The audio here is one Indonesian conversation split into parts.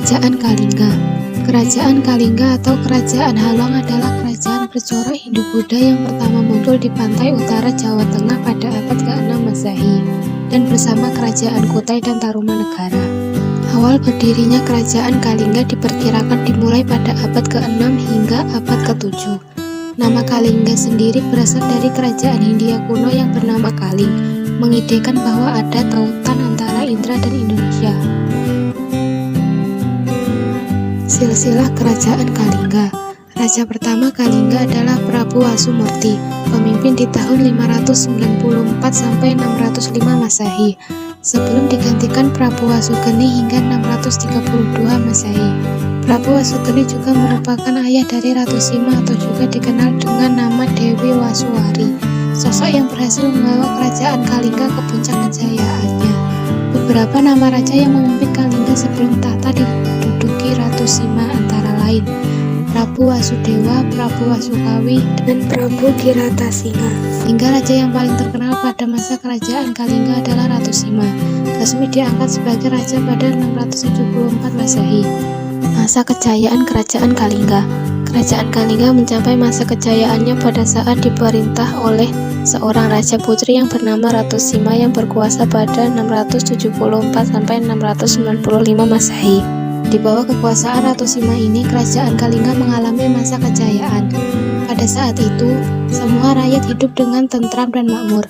Kerajaan Kalingga. Kerajaan Kalingga atau Kerajaan Halong adalah kerajaan bercorak Hindu-Buddha yang pertama muncul di pantai utara Jawa Tengah pada abad ke-6 Masehi dan bersama Kerajaan Kutai dan Tarumanegara. Awal berdirinya Kerajaan Kalingga diperkirakan dimulai pada abad ke-6 hingga abad ke-7. Nama Kalingga sendiri berasal dari kerajaan Hindia kuno yang bernama Kaling, mengidekan bahwa ada tautan antara Indra dan Indonesia. Silsilah Kerajaan Kalingga. Raja pertama Kalingga adalah Prabu Wasumurti, pemimpin di tahun 594 sampai 605 Masehi, sebelum digantikan Prabu Wasugeni hingga 632 Masehi. Prabu Wasugeni juga merupakan ayah dari Ratu Sima atau juga dikenal dengan nama Dewi Wasuwari, sosok yang berhasil membawa kerajaan Kalingga ke puncak kejayaannya. Beberapa nama raja yang memimpin Kalingga sebelum tahta diduduki Ratu Sima antara lain Prabu Wasudewa, Prabu Wasukawi, dan Prabu Kiratasinga. Hingga raja yang paling terkenal pada masa kerajaan Kalingga adalah Ratu Sima. Resmi diangkat sebagai raja pada 674 Masehi. Masa kejayaan Kerajaan Kalingga. Kerajaan Kalingga mencapai masa kejayaannya pada saat diperintah oleh seorang raja putri yang bernama Ratu Sima yang berkuasa pada 674 sampai 695 Masehi. Di bawah kekuasaan Ratu Sima ini, Kerajaan Kalingga mengalami masa kejayaan. Pada saat itu, semua rakyat hidup dengan tentram dan makmur.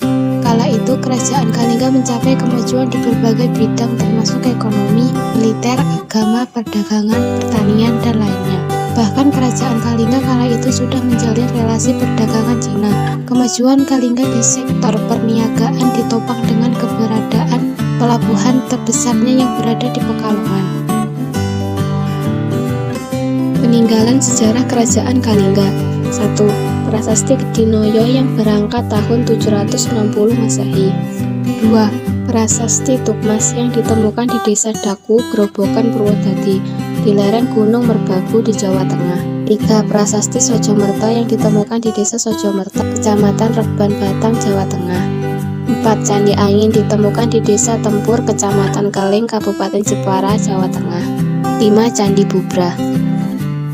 Kala itu, Kerajaan Kalingga mencapai kemajuan di berbagai bidang termasuk ekonomi, militer, agama, perdagangan, pertanian, dan lainnya. Bahkan Kerajaan Kalingga kala itu sudah menjalin relasi perdagangan Cina. Kemajuan Kalingga di sektor perniagaan ditopang dengan keberadaan pelabuhan terbesarnya yang berada di Pekalongan. Peninggalan sejarah Kerajaan Kalingga. 1. Prasasti Kedinoyo yang berangkat tahun 760 Masehi. 2. Prasasti Tukmas yang ditemukan di Desa Daku, Grobogan, Purwodadi, di lereng Gunung Merbabu di Jawa Tengah. 3. Prasasti Sojomerta yang ditemukan di Desa Sojomerta, Kecamatan Reban Batang, Jawa Tengah. 4. Candi Angin ditemukan di Desa Tempur, Kecamatan Keling, Kabupaten Jepara, Jawa Tengah. 5. Candi Bubra.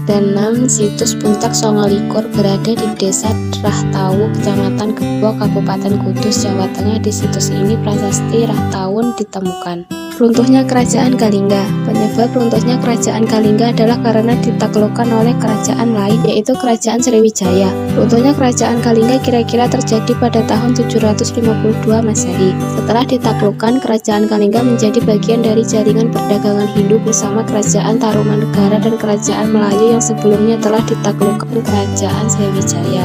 Dan 6. Situs Puncak Songolikur berada di Desa Rahtawu, Kecamatan Gebo, Kabupaten Kudus, Jawa Tengah. Di situs ini prasasti Rahtawun ditemukan. Runtuhnya Kerajaan Kalingga. Penyebab runtuhnya Kerajaan Kalingga adalah karena ditaklukkan oleh kerajaan lain, yaitu Kerajaan Sriwijaya. Runtuhnya Kerajaan Kalingga kira-kira terjadi pada tahun 752 Masehi. Setelah ditaklukkan, Kerajaan Kalingga menjadi bagian dari jaringan perdagangan Hindu bersama Kerajaan Tarumanegara dan Kerajaan Melayu yang sebelumnya telah ditaklukkan Kerajaan Sriwijaya.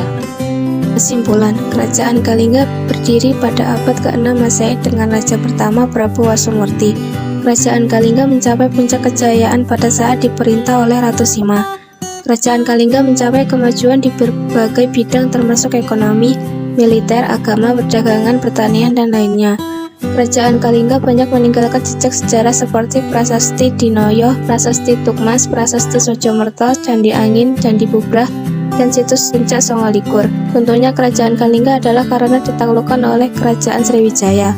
Kesimpulan, Kerajaan Kalingga berdiri pada abad ke-6 Masehi dengan raja pertama Prabu Wasumurti. Kerajaan Kalingga mencapai puncak kejayaan pada saat diperintah oleh Ratu Sima. Kerajaan Kalingga mencapai kemajuan di berbagai bidang termasuk ekonomi, militer, agama, perdagangan, pertanian, dan lainnya. Kerajaan Kalingga banyak meninggalkan jejak sejarah seperti Prasasti Dinoyo, Prasasti Tukmas, Prasasti Sojomerta, Candi Angin, Candi Bubrah, dan situs Puncak Songolikur. Runtuhnya Kerajaan Kalingga adalah karena ditaklukkan oleh Kerajaan Sriwijaya.